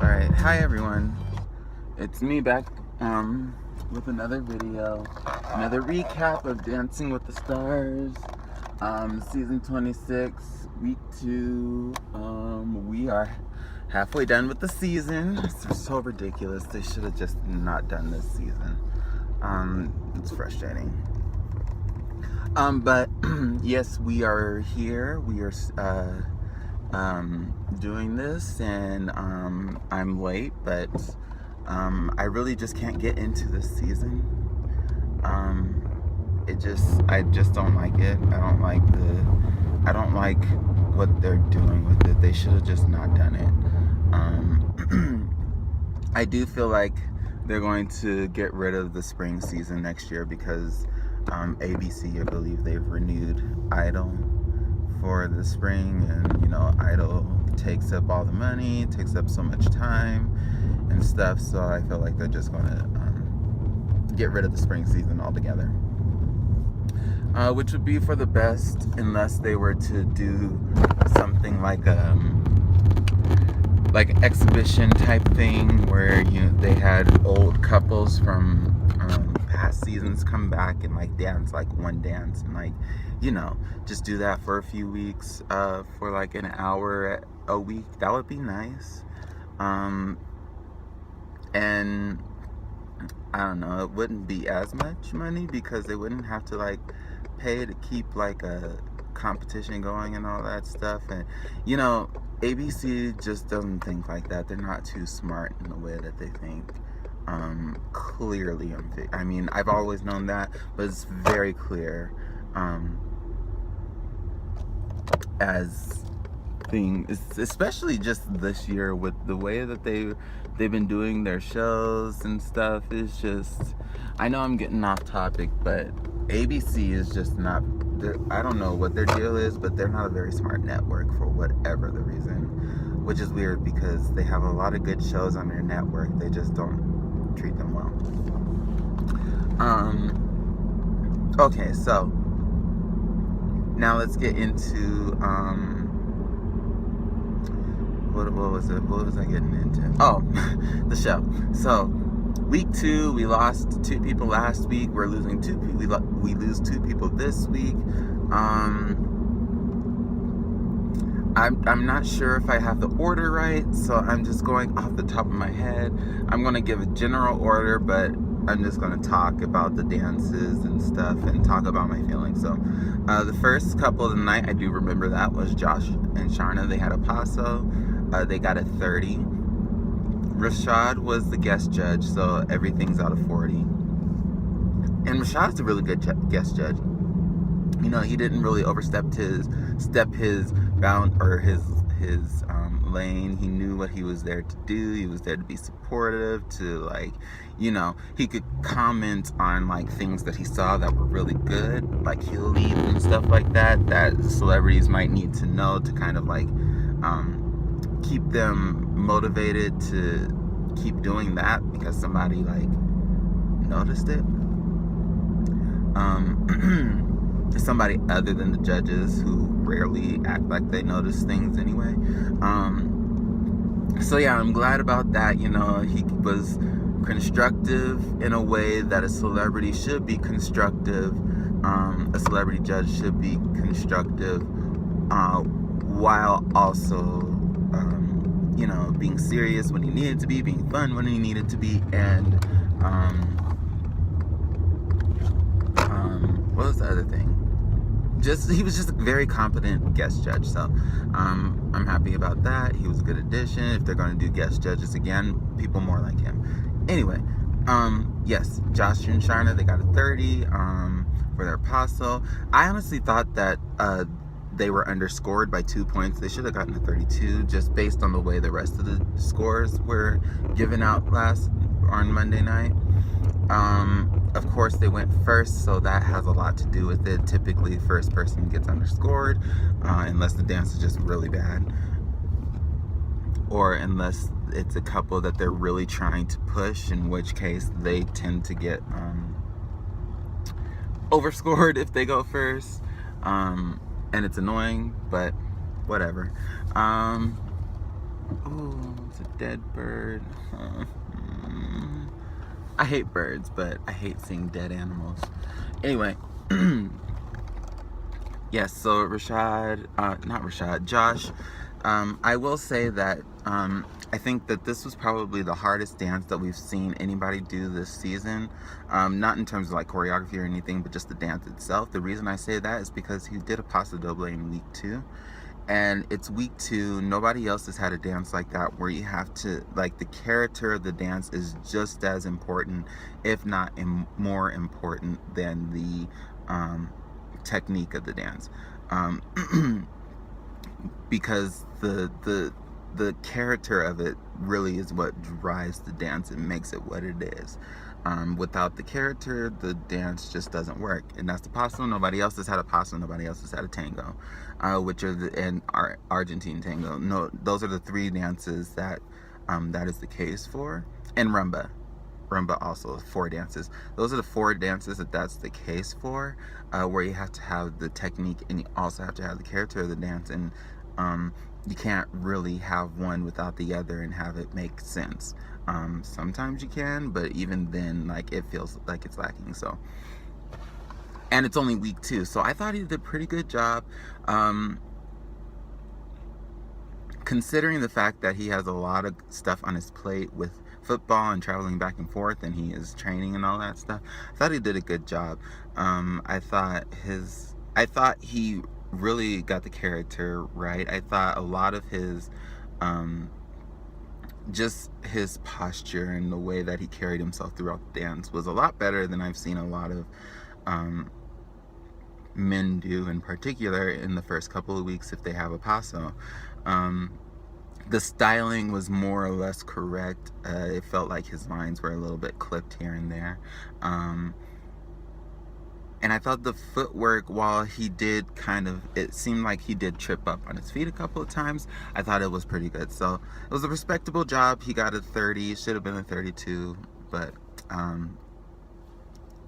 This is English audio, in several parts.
Alright, hi everyone. It's me back with another video. Another recap of Dancing with the Stars. Season 26, week 2. We are halfway done with the season. It's so ridiculous. They should have just not done this season. It's frustrating. But yes, we are here. We are doing this, and I'm late, but I really just can't get into this season. I just don't like it. I don't like what they're doing with it. They should have just not done it. I do feel like they're going to get rid of the spring season next year because ABC, I believe they've renewed Idol for the spring, and Idol takes up all the money, takes up so much time and stuff, so I feel like they're just going to get rid of the spring season altogether, which would be for the best, unless they were to do something like exhibition type thing where they had old couples from past seasons come back and dance one dance, and just do that for a few weeks for an hour a week. That would be nice. And I don't know, it wouldn't be as much money because they wouldn't have to pay to keep a competition going and all that stuff. And ABC just doesn't think like that. They're not too smart in the way that they think. Clearly, I mean, I've always known that, but it's very clear as things, especially just this year with the way that they've been doing their shows and stuff. Is just, I know I'm getting off topic, but ABC is just not, I don't know what their deal is, but they're not a very smart network for whatever the reason, which is weird because they have a lot of good shows on their network. They just don't treat them well. Okay, so now let's get into what was I getting into? Oh, the show. So week 2, we lost 2 people last week. We're losing 2 people. We lose 2 people this week. I'm not sure if I have the order right, so I'm just going off the top of my head. I'm going to give a general order, but I'm just going to talk about the dances and stuff and talk about my feelings. So the first couple of the night, I do remember that, was Josh and Sharna. They had a paso. They got a 30. Rashad was the guest judge, so everything's out of 40. And Rashad's a really good guest judge. He didn't really overstep his bound or his lane. He knew what he was there to do. He was there to be supportive, to he could comment on things that he saw that were really good, like heel leads and stuff like that celebrities might need to know to kind of keep them motivated to keep doing that because somebody noticed it. Somebody other than the judges, who rarely act like they notice things anyway. So yeah, I'm glad about that. He was constructive in a way that a celebrity should be constructive. A celebrity judge should be constructive, while also being serious when he needed to be, being fun when he needed to be, and what was the other thing? He was just a very competent guest judge, so I'm happy about that. He was a good addition. If they're going to do guest judges again, people more like him. Anyway, yes, Josh and Sharna, they got a 30 for their paso. I honestly thought that they were underscored by 2 points. They should have gotten a 32, just based on the way the rest of the scores were given out on Monday night. Of course, they went first, so that has a lot to do with it. Typically, first person gets underscored, unless the dance is just really bad, or unless it's a couple that they're really trying to push, in which case they tend to get overscored if they go first. And it's annoying, but whatever. Oh, it's a dead bird. I hate birds, but I hate seeing dead animals. Anyway, yes, so Josh, I will say that I think that this was probably the hardest dance that we've seen anybody do this season. Not in terms of like choreography or anything, but just the dance itself. The reason I say that is because he did a paso doble in week 2. And it's week 2. Nobody else has had a dance like that where you have to, like, the character of the dance is just as important, if not more important than the technique of the dance, because the character of it really is what drives the dance and makes it what it is. Without the character, the dance just doesn't work. And that's the paso. Nobody else has had a paso. Nobody else has had a tango, which are and Argentine tango. No, those are the 3 dances that that is the case for. And rumba. Rumba also 4 dances. Those are the 4 dances that's the case for, where you have to have the technique and you also have to have the character of the dance, and you can't really have one without the other and have it make sense. Sometimes you can, but even then, like, it feels like it's lacking. So, and it's only week 2, so I thought he did a pretty good job. Considering the fact that he has a lot of stuff on his plate with football and traveling back and forth, and he is training and all that stuff, I thought he did a good job. I thought he really got the character right. I thought a lot of his just his posture and the way that he carried himself throughout the dance was a lot better than I've seen a lot of men do, in particular in the first couple of weeks if they have a paso. The styling was more or less correct. It felt like his lines were a little bit clipped here and there. And I thought the footwork, while he did it seemed like he did trip up on his feet a couple of times, I thought it was pretty good. So it was a respectable job. He got a 30. It should have been a 32, but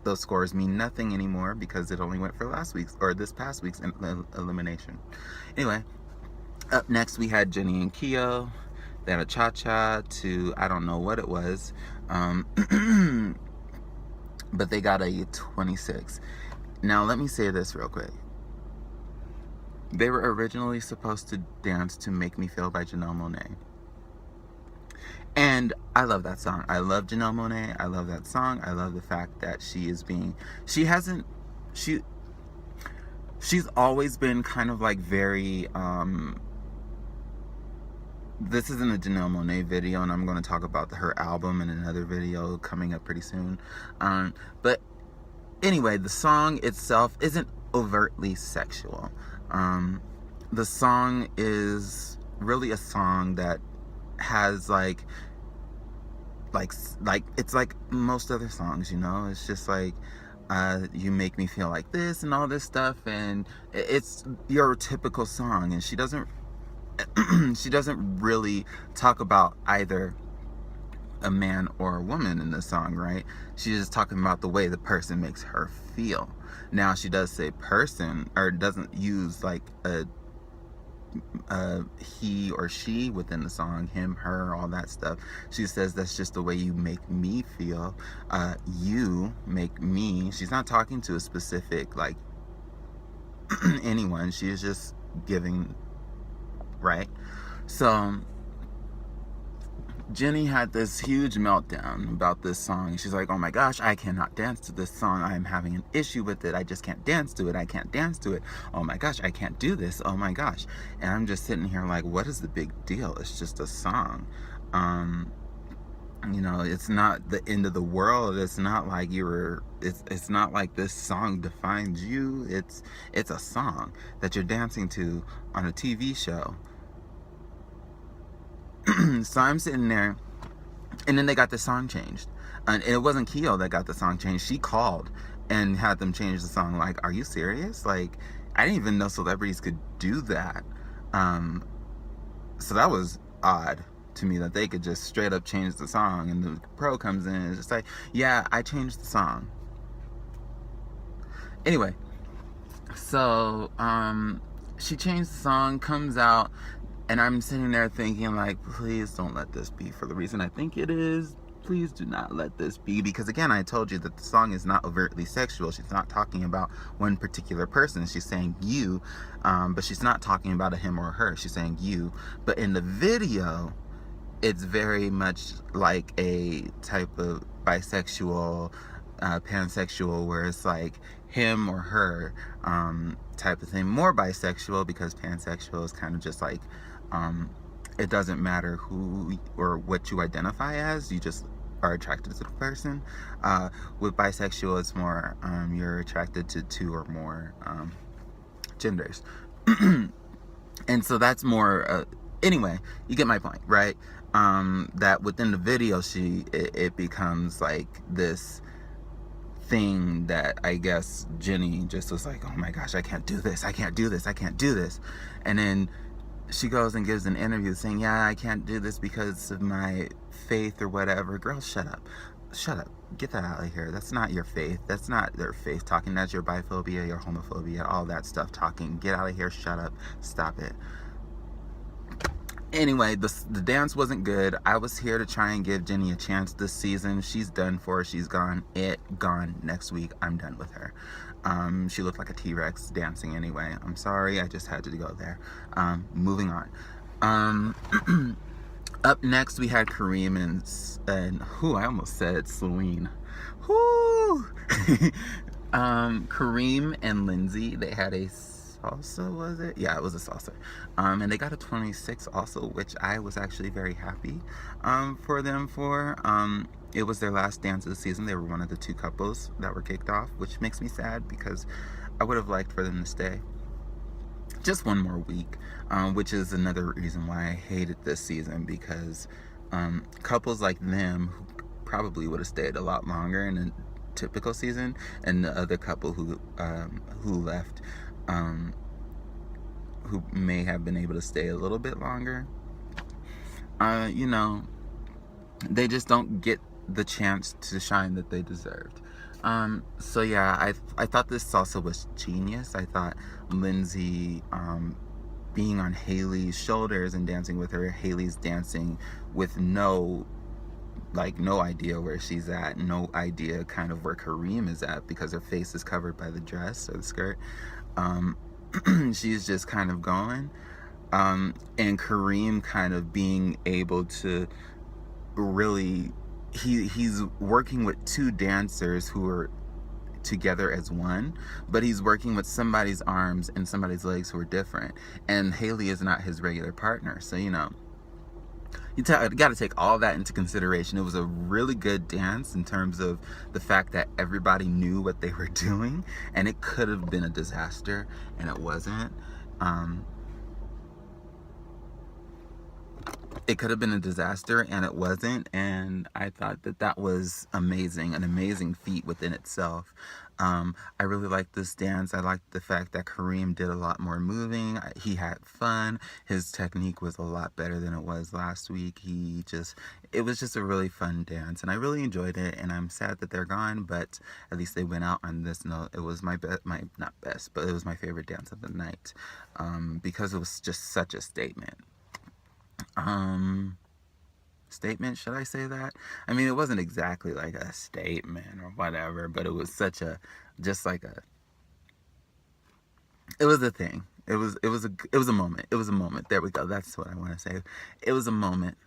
those scores mean nothing anymore because it only went for this past week's elimination. Anyway, up next we had Jenny and Keo. They had a cha-cha to, I don't know what it was, but they got a 26. Now let me say this real quick. They were originally supposed to dance to Make Me Feel by Janelle Monáe. And I love that song. I love Janelle Monáe. I love that song. I love the fact that she's always been kind of like very, this isn't a Janelle Monáe video, and I'm going to talk about her album in another video coming up pretty soon. But anyway, the song itself isn't overtly sexual. The song is really a song that has like it's like most other songs, you know. It's just like you make me feel like this and all this stuff, and it's your typical song. And she doesn't really talk about either a man or a woman in the song, right? She's just talking about the way the person makes her feel. Now she does say person, or doesn't use like a he or she within the song, him, her, all that stuff. She says that's just the way you make me feel. You make me. She's not talking to a specific like anyone. She is just giving, right? So Jenny had this huge meltdown about this song. She's like, oh my gosh, I cannot dance to this song. I'm having an issue with it. I just can't dance to it. I can't dance to it. Oh my gosh, I can't do this. Oh my gosh. And I'm just sitting here like, what is the big deal? It's just a song. You know, it's not the end of the world. It's not like it's not like this song defines you. It's a song that you're dancing to on a TV show. So I'm sitting there, and then they got the song changed. And it wasn't Keo that got the song changed. She called and had them change the song. Like, are you serious? Like, I didn't even know celebrities could do that. So that was odd to me, that they could just straight up change the song. And the pro comes in and is just like, yeah, I changed the song. Anyway, so she changed the song, comes out. And I'm sitting there thinking, like, please don't let this be for the reason I think it is. Please do not let this be. Because, again, I told you that the song is not overtly sexual. She's not talking about one particular person. She's saying you, but she's not talking about a him or a her. She's saying you. But in the video, it's very much like a type of bisexual, pansexual, where it's like him or her type of thing. More bisexual, because pansexual is kind of just like, it doesn't matter who or what you identify as, you just are attracted to the person. With bisexual, it's more you're attracted to two or more genders. And so that's more anyway, you get my point, right? That within the video, it becomes like this thing that I guess Jenny just was like, oh my gosh, I can't do this, I can't do this, I can't do this. And then she goes and gives an interview saying, yeah, I can't do this because of my faith or whatever. Girl, shut up. Shut up. Get that out of here. That's not your faith. That's not their faith talking. That's your biphobia, your homophobia, all that stuff talking. Get out of here. Shut up. Stop it. Anyway, the dance wasn't good. I was here to try and give Jenny a chance this season. She's done for. She's gone. Gone next week. I'm done with her. She looked like a T-Rex dancing anyway. I'm sorry. I just had to go there. Moving on. Up next, we had Kareem and I almost said Celine. Whoo! Kareem and Lindsay, they had a salsa, was it? Yeah, it was a salsa. And they got a 26 also, which I was actually very happy for them for. It was their last dance of the season. They were one of the two couples that were kicked off, which makes me sad because I would have liked for them to stay just one more week, which is another reason why I hated this season, because couples like them who probably would have stayed a lot longer in a typical season, and the other couple who left, who may have been able to stay a little bit longer, they just don't get the chance to shine that they deserved. So yeah, I thought this salsa was genius. I thought Lindsay being on Haley's shoulders and dancing with her, Haley's dancing with no idea where she's at, no idea kind of where Kareem is at, because her face is covered by the dress or the skirt. She's just kind of going. And Kareem kind of being able to really, he's working with two dancers who are together as one, but he's working with somebody's arms and somebody's legs who are different, and Haley is not his regular partner. So you got to take all that into consideration. It was a really good dance in terms of the fact that everybody knew what they were doing, and it could have been a disaster, and it wasn't. It could have been a disaster, and it wasn't. And I thought that was amazing, an amazing feat within itself. I really liked this dance. I liked the fact that Kareem did a lot more moving. He had fun. His technique was a lot better than it was last week. It was just a really fun dance, and I really enjoyed it. And I'm sad that they're gone, but at least they went out on this note. It was not best, but it was my favorite dance of the night, because it was just such a statement. Statement, should I say that? I mean, it wasn't exactly like a statement or whatever, but it was such a, just like a, it was a thing. It was a moment. It was a moment. There we go. That's what I want to say. It was a moment.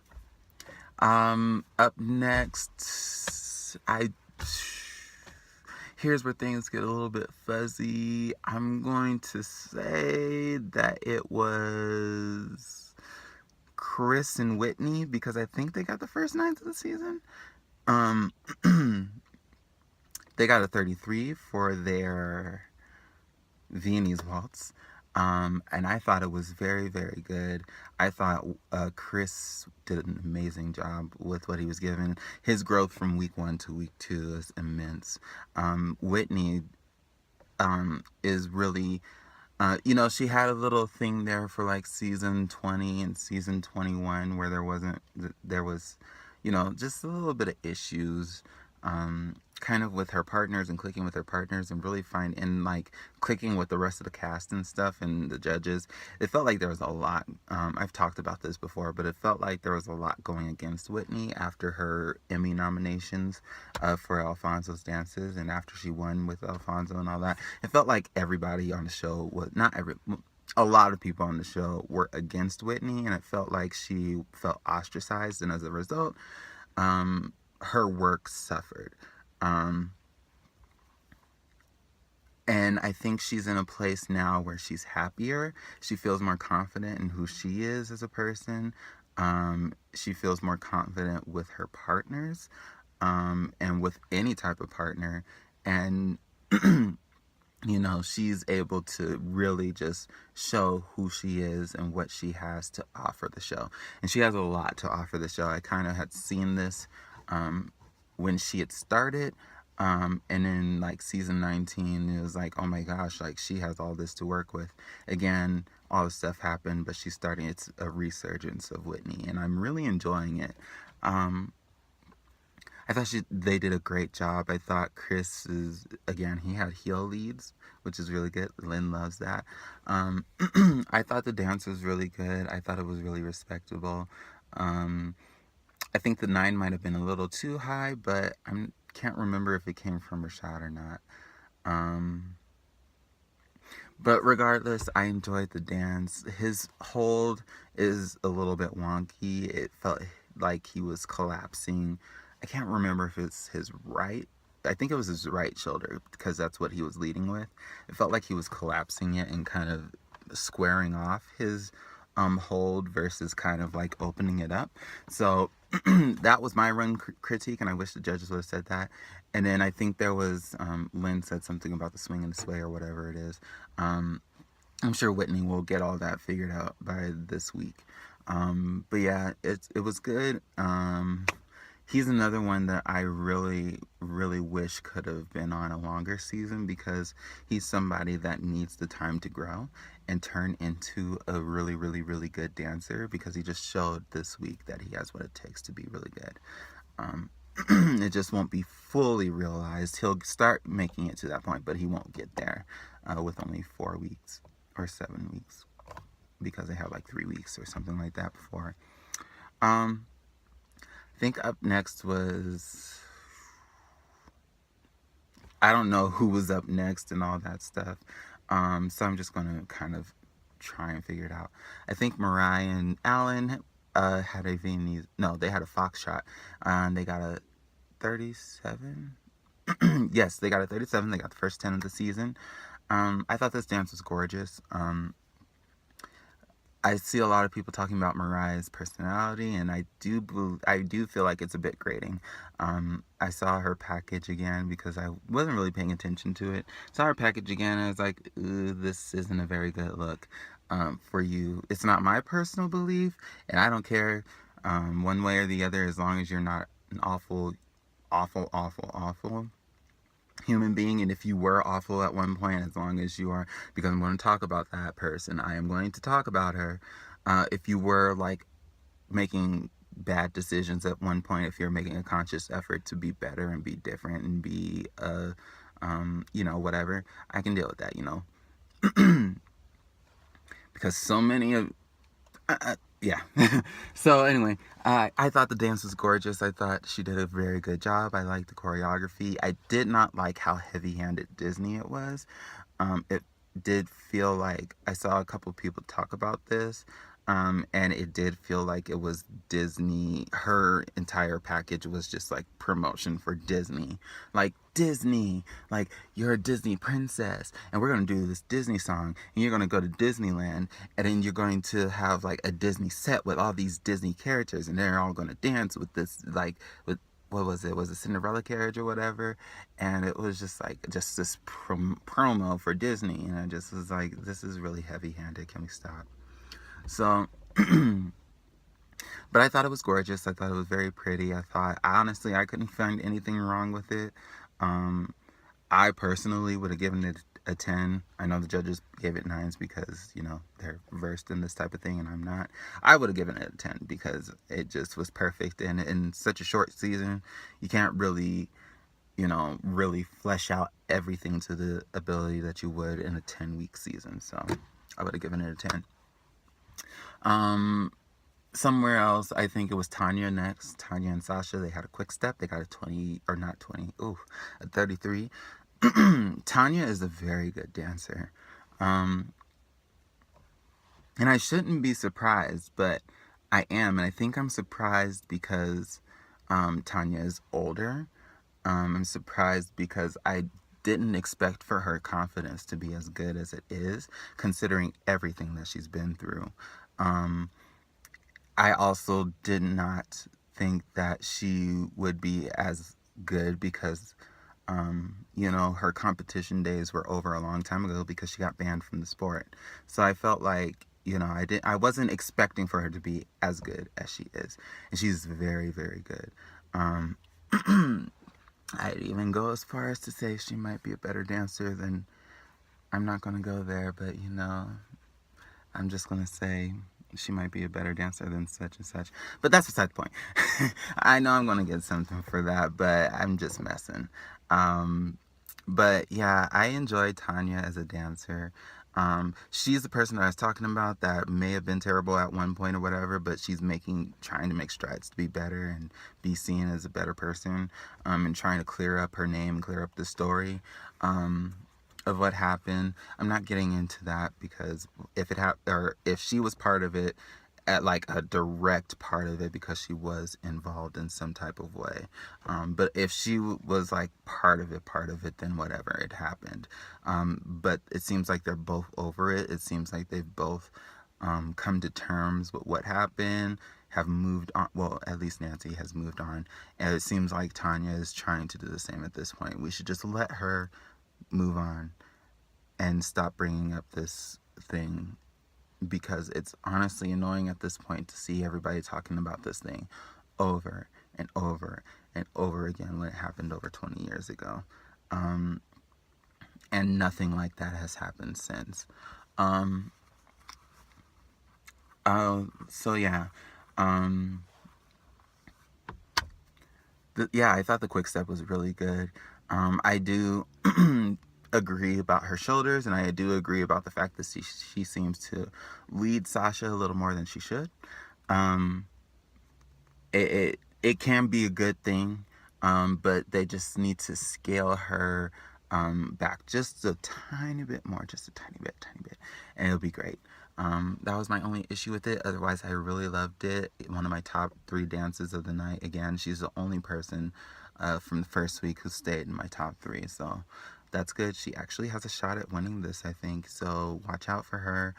Up next, here's where things get a little bit fuzzy. I'm going to say that it was Chris and Whitney, because I think they got the first night of the season. They got a 33 for their Viennese waltz. And I thought it was very, very good. I thought Chris did an amazing job with what he was given. His growth from week 1 to week 2 is immense. Whitney is really, she had a little thing there for like season 20 and season 21 where there was, just a little bit of issues kind of with her partners and clicking with her partners and really like clicking with the rest of the cast and stuff and the judges. It felt like there was a lot. I've talked about this before, but it felt like there was a lot going against Whitney after her Emmy nominations for Alfonso's dances, and after she won with Alfonso and all that. It felt like everybody on the show was not every. A lot of people on the show were against Whitney, and it felt like she felt ostracized, and as a result, her work suffered. Um, and I think she's in a place now where she's happier. She feels more confident in who she is as a person. She feels more confident with her partners, and with any type of partner. And she's able to really just show who she is and what she has to offer the show. And she has a lot to offer the show. I kind of had seen this when she had started. And in like season 19, it was like, oh my gosh, like she has all this to work with. Again, all this stuff happened, but she's starting, it's a resurgence of Whitney, and I'm really enjoying it. I thought they did a great job. I thought Chris again, he had heel leads, which is really good. Lynn loves that. I thought the dance was really good. I thought it was really respectable. I think the 9 might have been a little too high, but I can't remember if it came from Rashad or not. But regardless, I enjoyed the dance. His hold is a little bit wonky. It felt like he was collapsing. I can't remember if it's his right. I think it was his right shoulder, because that's what he was leading with. It felt like he was collapsing it and kind of squaring off his hold versus kind of like opening it up. So that was my run critique, and I wish the judges would have said that. And then I think there was Lynn said something about the swing and the sway or whatever it is. I'm sure Whitney will get all that figured out by this week. But yeah, it was good. He's another one that I really, really wish could have been on a longer season, because he's somebody that needs the time to grow and turn into a really, really, really good dancer, because he just showed this week that he has what it takes to be really good. It just won't be fully realized. He'll start making it to that point, but he won't get there with only 4 weeks or 7 weeks, because they have like 3 weeks or something like that before. I think up next was, I don't know who was up next and all that stuff. So I'm just going to kind of try and figure it out. I think Mariah and Alan had a Viennese, no, they had a Foxtrot. They got a 37. Yes, they got a 37. They got the first 10 of the season. I thought this dance was gorgeous. I see a lot of people talking about Mariah's personality, and I do feel like it's a bit grating. I saw her package again because I wasn't really paying attention to it. Saw her package again, and I was like, ooh, this isn't a very good look for you. It's not my personal belief, and I don't care one way or the other, as long as you're not an awful human being. And if you were awful at one point, as long as you are, because I'm going to talk about that person, I am going to talk about her. If you were like making bad decisions at one point, if you're making a conscious effort to be better and be different and be whatever, I can deal with that, because so many of yeah. So anyway, I thought the dance was gorgeous. I thought she did a very good job. I liked the choreography. I did not like how heavy-handed Disney it was. It did feel like, I saw a couple people talk about this, and it did feel like it was Disney. Her entire package was just like promotion for Disney. Like, Disney, like, you're a Disney princess, and we're going to do this Disney song, and you're going to go to Disneyland, and then you're going to have like a Disney set with all these Disney characters, and they're all going to dance with this, like, with, what was it? Was it Cinderella carriage or whatever? And it was just like, just this promo for Disney, and I just was like, this is really heavy-handed. Can we stop? So, but I thought it was gorgeous. I thought it was very pretty. Honestly, I couldn't find anything wrong with it. I personally would have given it a 10. I know the judges gave it 9s because, they're versed in this type of thing and I'm not. I would have given it a 10 because it just was perfect. And in such a short season, you can't really, really flesh out everything to the ability that you would in a 10-week season. So I would have given it a 10. Somewhere else, I think it was Tanya next. Tanya and Sasha, they had a quick step. They got a 20, or not 20, a 33. Tanya is a very good dancer. And I shouldn't be surprised, but I am. And I think I'm surprised because Tanya is older. I'm surprised because I didn't expect for her confidence to be as good as it is, considering everything that she's been through. I also did not think that she would be as good because, her competition days were over a long time ago because she got banned from the sport. So I felt like, I wasn't expecting for her to be as good as she is. And she's very, very good. I'd even go as far as to say she might be a better dancer than, I'm not going to go there, but I'm just going to say she might be a better dancer than such and such. But that's beside the point. I know I'm going to get something for that, but I'm just messing. But yeah, I enjoy Tanya as a dancer. She's the person that I was talking about that may have been terrible at one point or whatever, but she's trying to make strides to be better and be seen as a better person, and trying to clear up her name, clear up the story, of what happened. I'm not getting into that because if she was part of it, at like a direct part of it because she was involved in some type of way. But if she was like part of it, then whatever, it happened. But it seems like they're both over it. It seems like they've both come to terms with what happened, have moved on. Well, at least Nancy has moved on. And it seems like Tanya is trying to do the same at this point. We should just let her move on and stop bringing up this thing, because it's honestly annoying at this point to see everybody talking about this thing over and over and over again when it happened over 20 years ago. And nothing like that has happened since. So yeah. I thought the quick step was really good. I do agree about her shoulders, and I do agree about the fact that she seems to lead Sasha a little more than she should. Um, it can be a good thing, but they just need to scale her back just a tiny bit more, just a tiny bit, and it'll be great. That was my only issue with it. Otherwise, I really loved it. One of my top 3 dances of the night. Again, she's the only person from the first week who stayed in my top 3. So that's good. She actually has a shot at winning this, I think. So watch out for her.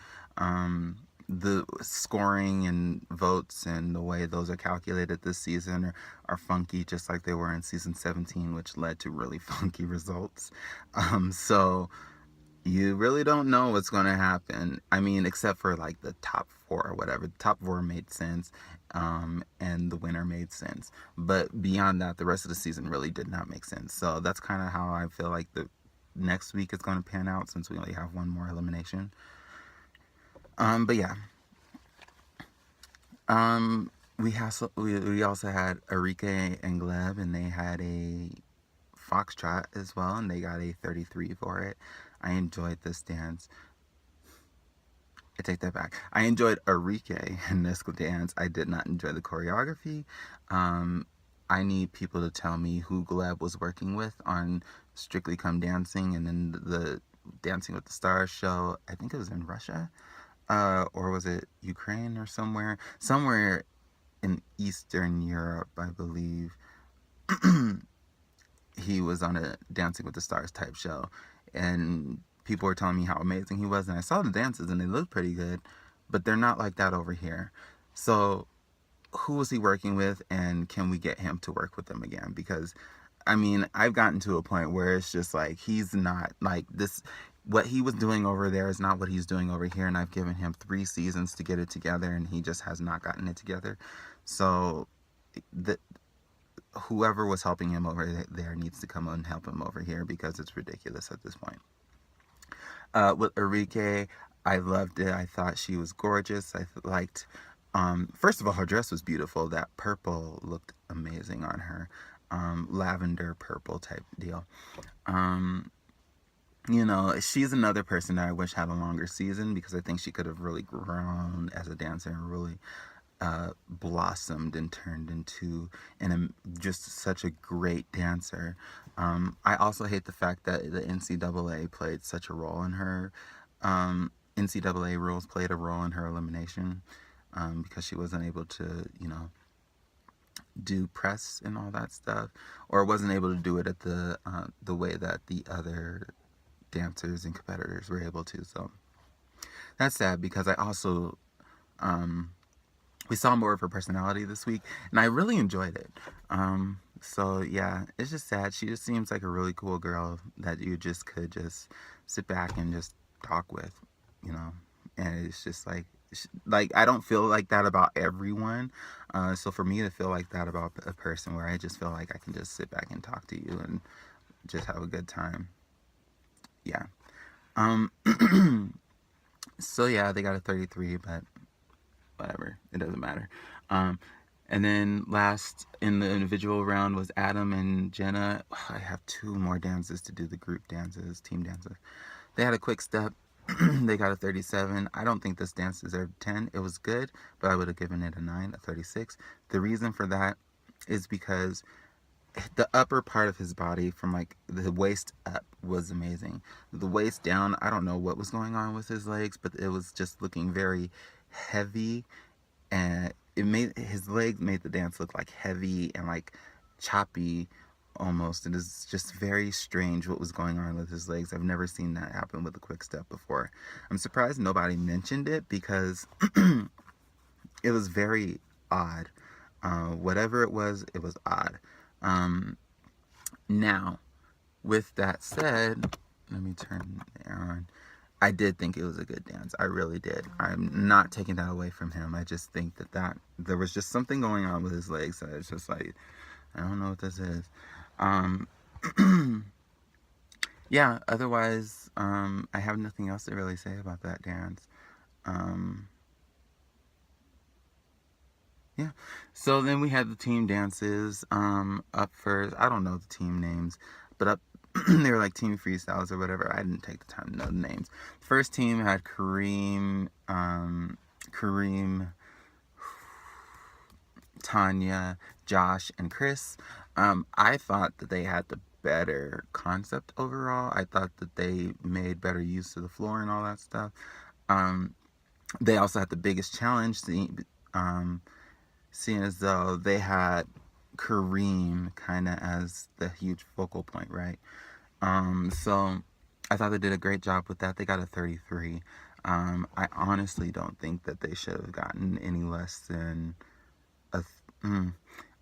The scoring and votes and the way those are calculated this season are funky, just like they were in season 17, which led to really funky results. So you really don't know what's going to happen. I mean, except for like the top 4 or whatever. The top 4 made sense, and the winner made sense. But beyond that, the rest of the season really did not make sense. So that's kind of how I feel like the next week is going to pan out, since we only have one more elimination. But yeah. We also had Enrique and Gleb, and they had a foxtrot as well, and they got a 33 for it. I enjoyed this dance. I take that back. I enjoyed Enrique in this dance. I did not enjoy the choreography. I need people to tell me who Gleb was working with on Strictly Come Dancing, and then the Dancing with the Stars show. I think it was in Russia, or was it Ukraine or somewhere in Eastern Europe, I believe. He was on a Dancing with the Stars type show, and people were telling me how amazing he was, and I saw the dances and they looked pretty good, but they're not like that over here. So who was he working with, and can we get him to work with them again? Because I mean, I've gotten to a point where it's just like, he's not like this. What he was doing over there is not what he's doing over here, and I've given him 3 seasons to get it together, and he just has not gotten it together. So whoever was helping him over there needs to come and help him over here, because it's ridiculous at this point. With Enrique, I loved it. I thought she was gorgeous. I liked First of all, her dress was beautiful. That purple looked amazing on her. Lavender purple type deal. Um, she's another person that I wish had a longer season, because I think she could have really grown as a dancer and really blossomed and turned into just such a great dancer. I also hate the fact that the NCAA played such a role in her. NCAA rules played a role in her elimination, because she wasn't able to, do press and all that stuff, or wasn't able to do it at the way that the other dancers and competitors were able to. So that's sad, because I also we saw more of her personality this week, and I really enjoyed it. So yeah, it's just sad. She just seems like a really cool girl that you just could just sit back and just talk with, you know. And it's just like I don't feel like that about everyone. So for me to feel like that about a person, where I just feel like I can just sit back and talk to you and just have a good time. Yeah. Um. So yeah, they got a 33, but whatever, it doesn't matter. Um, and then last in the individual round was Adam and Jenna. I have two more dances to do, the group dances, team dances. They had a quick step. They got a 37. I don't think this dance deserved 10. It was good, but I would have given it a 9, a 36. The reason for that is because the upper part of his body, from like the waist up, was amazing. The waist down, I don't know what was going on with his legs, but it was just looking very heavy, and his legs made the dance look like heavy and like choppy almost. It is just very strange what was going on with his legs. I've never seen that happen with a quick step before. I'm surprised nobody mentioned it, because it was very odd. Whatever it was odd. Um, Now, with that said, let me turn it on. I did think it was a good dance. I really did. I'm not taking that away from him. I just think that there was just something going on with his legs. So it's just like, I don't know what this is. Um, yeah, otherwise, I have nothing else to really say about that dance. Um, yeah. So then we had the team dances. Up first, I don't know the team names, but up they were like team freestyles or whatever. I didn't take the time to know the names. First team had Kareem, Tanya, Josh, and Chris. I thought that they had the better concept overall. I thought that they made better use of the floor and all that stuff. Um, they also had the biggest challenge, seeing as though they had Kareem kind of as the huge focal point, right? So I thought they did a great job with that. They got a 33. I honestly don't think that they should have gotten any less than a.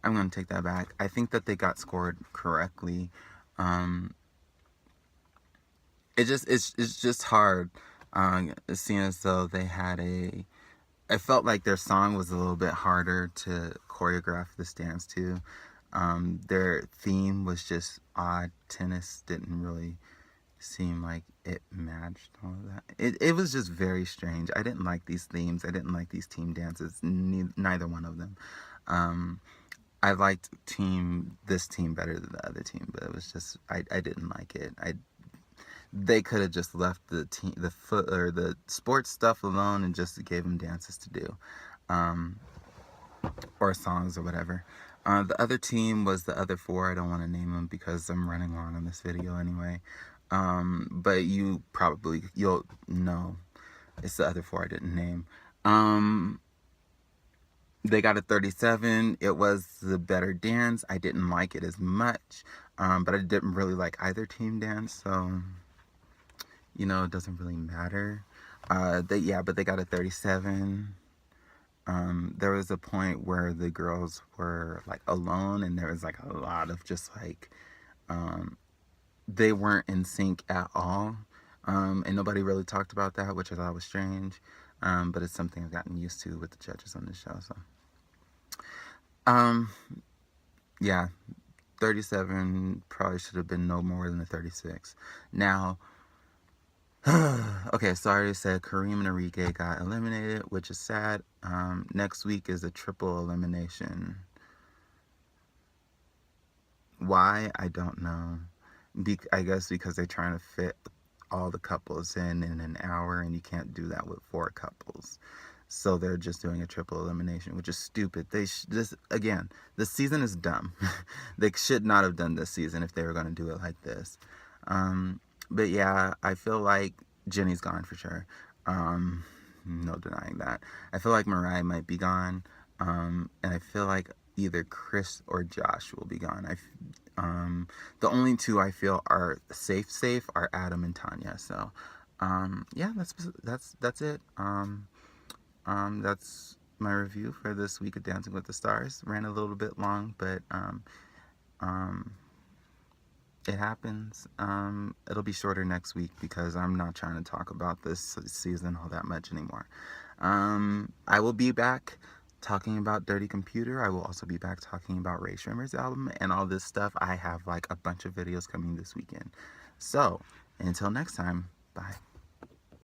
I'm going to take that back. I think that they got scored correctly. Um, it's just hard, seeing as though they had a. I felt like their song was a little bit harder to choreograph this dance to. Their theme was just odd. Tennis didn't really seem like it matched all of that. It was just very strange. I didn't like these themes. I didn't like these team dances. Neither one of them. Um, I liked this team better than the other team, but it was just I didn't like it. They could have just left the foot or the sports stuff alone and just gave them dances to do, um, or songs or whatever. The other team was the other four. I don't want to name them because I'm running long on this video anyway. But you'll know it's the other four I didn't name. They got a 37. It was the better dance. I didn't like it as much, but I didn't really like either team dance, so it doesn't really matter. But they got a 37. There was a point where the girls were like alone, and there was like a lot of just like they weren't in sync at all, and nobody really talked about that, which I thought was strange. But it's something I've gotten used to with the judges on this show. So, um, yeah, 37 probably should have been no more than a 36. Now, Okay, so I already said Kareem and Enrique got eliminated, which is sad. Next week is a triple elimination. Why? I don't know. I guess because they're trying to fit all the couples in an hour, and you can't do that with 4 couples. So they're just doing a triple elimination, which is stupid. This again, this season is dumb. They should not have done this season if they were going to do it like this. But yeah, I feel like Jenny's gone for sure. No denying that. I feel like Mariah might be gone, and I feel like either Chris or Josh will be gone. The only 2 I feel are safe are Adam and Tanya. So, yeah, that's it. That's my review for this week of Dancing with the Stars. Ran a little bit long, but um, it happens. It'll be shorter next week because I'm not trying to talk about this season all that much anymore. I will be back talking about Dirty Computer. I will also be back talking about Ray Shrimmer's album and all this stuff. I have like a bunch of videos coming this weekend. So, until next time, bye.